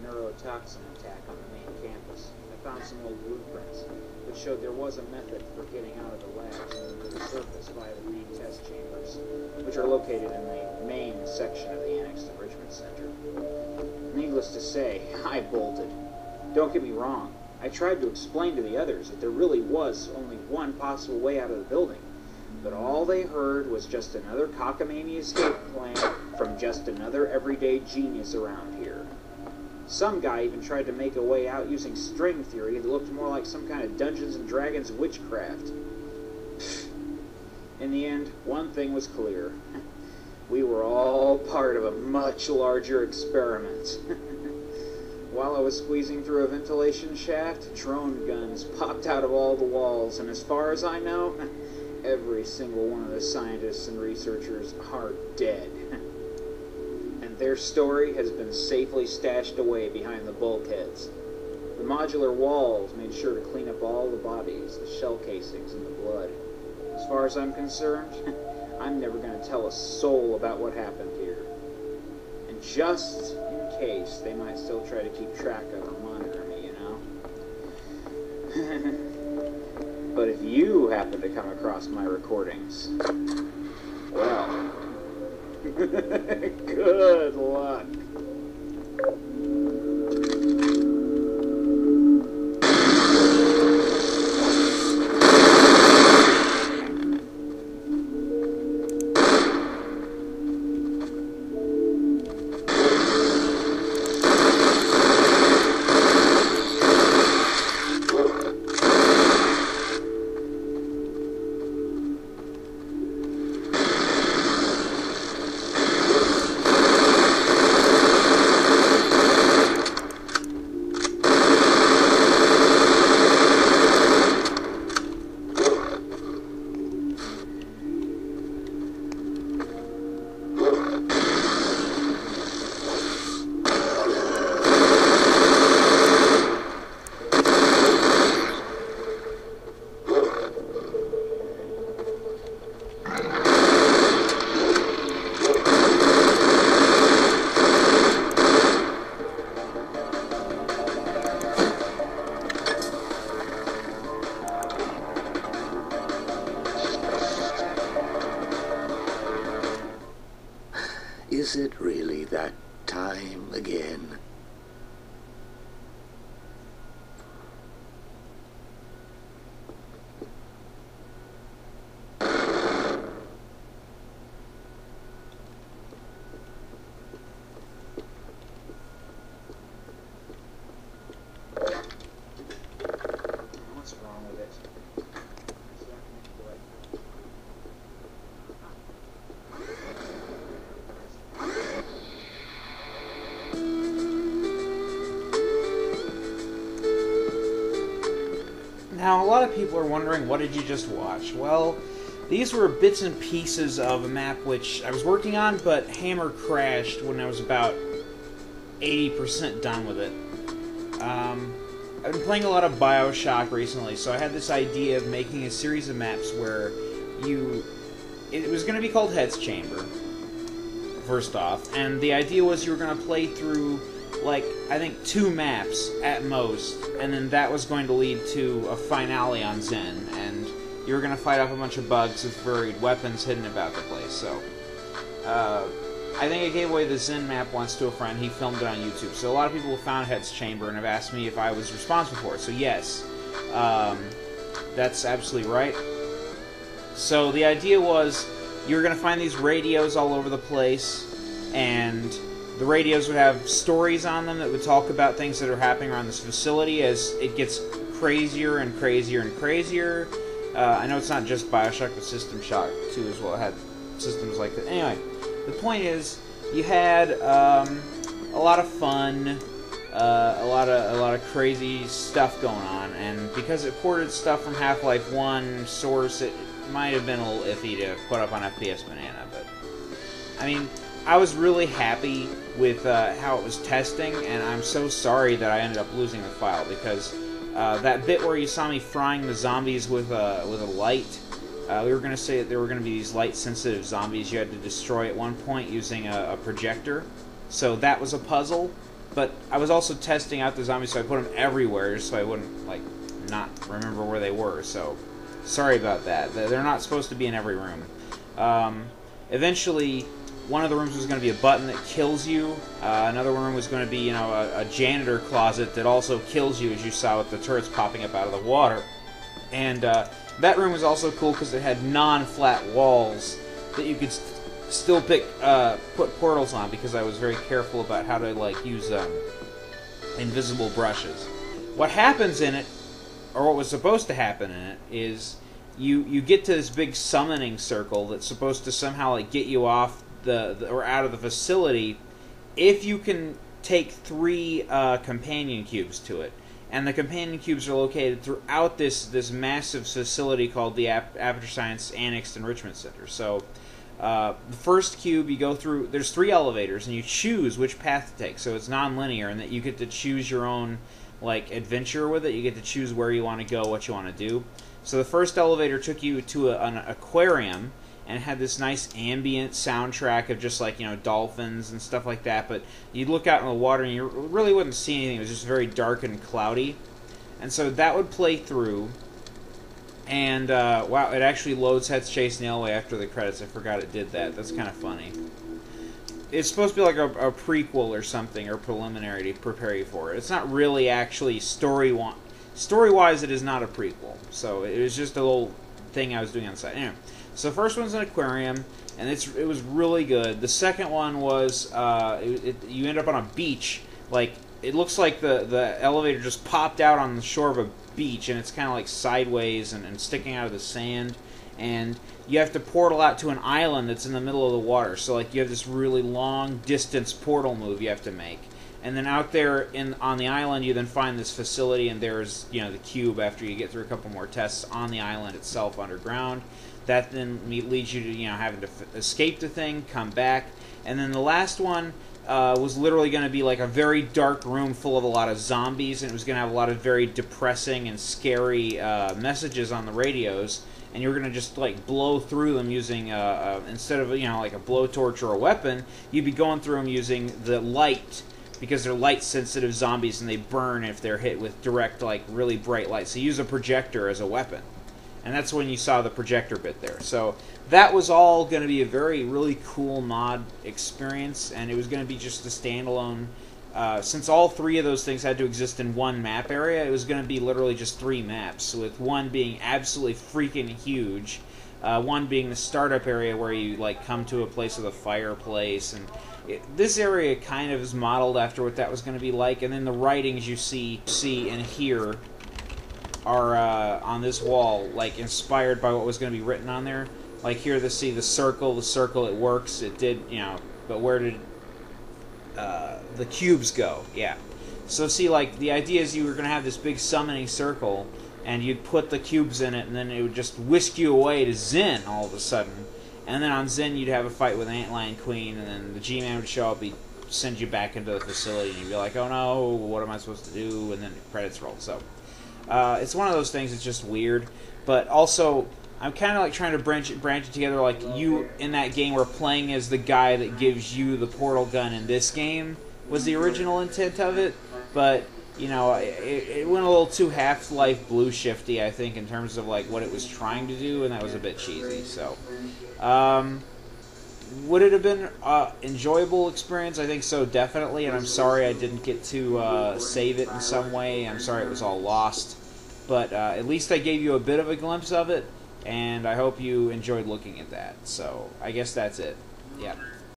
neurotoxin attack on the main campus. I found some old blueprints, which showed there was a method for getting out of the labs and to the surface via the main test chambers, which are located in the main section of the Annexed Enrichment Center. Needless to say, I bolted. Don't get me wrong, I tried to explain to the others that there really was only one possible way out of the building, but all they heard was just another cockamamie escape plan from just another everyday genius around here. Some guy even tried to make a way out using string theory that looked more like some kind of Dungeons and Dragons witchcraft. In the end, one thing was clear. We were all part of a much larger experiment. While I was squeezing through a ventilation shaft, drone guns popped out of all the walls, and as far as I know, every single one of the scientists and researchers are dead. And their story has been safely stashed away behind the bulkheads. The modular walls made sure to clean up all the bodies, the shell casings, and the blood. As far as I'm concerned, I'm never going to tell a soul about what happened here. And just in case, they might still try to keep track of or monitor me, you know? But if you happen to come across my recordings, well, good luck. Is it really that time again? What's wrong with it? Now, a lot of people are wondering, what did you just watch? Well, these were bits and pieces of a map which I was working on, but Hammer crashed when I was about 80% done with it. I've been playing a lot of BioShock recently, so I had this idea of making a series of maps where it was going to be called Hetzchase, first off, and the idea was you were going to play through, like, I think 2 maps at most, and then that was going to lead to a finale on Zen, and you were going to fight off a bunch of bugs with varied weapons hidden about the place. So I think I gave away the Zen map once to a friend. He filmed it on YouTube. So a lot of people have found Hetzchase and have asked me if I was responsible for it. So yes, that's absolutely right. So the idea was you were going to find these radios all over the place, and the radios would have stories on them that would talk about things that are happening around this facility as it gets crazier and crazier and crazier. I know it's not just BioShock, but System Shock 2 as well. It had systems like that. Anyway, the point is, you had a lot of fun, a lot of crazy stuff going on, and because it ported stuff from Half-Life 1 source, it might have been a little iffy to put up on FPS Banana, but I mean, I was really happy with how it was testing, and I'm so sorry that I ended up losing the file, because that bit where you saw me frying the zombies with a light, we were going to say that there were going to be these light-sensitive zombies you had to destroy at one point using a projector. So that was a puzzle, but I was also testing out the zombies, so I put them everywhere so I wouldn't, like, not remember where they were. So, sorry about that. They're not supposed to be in every room. Eventually, one of the rooms was going to be a button that kills you. Another room was going to be, you know, a janitor closet that also kills you, as you saw with the turrets popping up out of the water. And that room was also cool because it had non-flat walls that you could still put portals on, because I was very careful about how to, like, use invisible brushes. What happens in it, or what was supposed to happen in it, is you get to this big summoning circle that's supposed to somehow, like, get you off or out of the facility if you can take 3 companion cubes to it. And the companion cubes are located throughout this massive facility called the Aperture Science Annexed Enrichment Center. So the first cube you go through, there's 3 elevators, and you choose which path to take. So it's non-linear, and that you get to choose your own, like, adventure with it. You get to choose where you want to go, what you want to do. So the first elevator took you to an aquarium, and it had this nice ambient soundtrack of just, like, you know, dolphins and stuff like that. But you'd look out in the water and you really wouldn't see anything. It was just very dark and cloudy. And so that would play through. And, wow, it actually loads Hetzchase Nailway after the credits. I forgot it did that. That's kind of funny. It's supposed to be like a prequel or something, or preliminary to prepare you for it. It's not really actually story-wise, it is not a prequel. So it was just a little thing I was doing on the side. Anyway, so the first one's an aquarium, and it was really good. The second one was you end up on a beach. Like, it looks like the elevator just popped out on the shore of a beach, and it's kind of like sideways and sticking out of the sand. And you have to portal out to an island that's in the middle of the water. So, like, you have this really long distance portal move you have to make. And then out there on the island, you then find this facility, and there's, you know, the cube after you get through a couple more tests on the island itself underground. That then leads you to, you know, having to escape the thing, come back. And then the last one was literally going to be like a very dark room full of a lot of zombies, and it was going to have a lot of very depressing and scary messages on the radios. And you're going to just, like, blow through them using, instead of, you know, like a blowtorch or a weapon, you'd be going through them using the light, because they're light-sensitive zombies, and they burn if they're hit with direct, like, really bright light. So you use a projector as a weapon. And that's when you saw the projector bit there. So that was all going to be a really cool mod experience, and it was going to be just a standalone. Since all 3 of those things had to exist in one map area, it was going to be literally just 3 maps, with one being absolutely freaking huge, one being the startup area where you, like, come to a place with a fireplace, and this area kind of is modeled after what that was going to be like. And then the writings you see and hear are on this wall, like, inspired by what was going to be written on there. Like, here to see the circle, it works, it did, you know, but where did the cubes go? Yeah. So see, like, the idea is you were going to have this big summoning circle, and you'd put the cubes in it, and then it would just whisk you away to Zen all of a sudden. And then on Zen, you'd have a fight with Antlion Queen, and then the G-Man would show up, he'd send you back into the facility, and you'd be like, oh no, what am I supposed to do? And then the credits roll. So it's one of those things that's just weird. But also, I'm kind of like trying to branch it together. Like, you in that game were playing as the guy that gives you the portal gun in this game was the original intent of it. But, you know, it went a little too Half-Life Blue shifty, I think, in terms of, like, what it was trying to do, and that was a bit cheesy. So, would it have been enjoyable experience? I think so, definitely. And I'm sorry I didn't get to save it in some way. I'm sorry it was all lost. But at least I gave you a bit of a glimpse of it, and I hope you enjoyed looking at that. So I guess that's it. Yeah.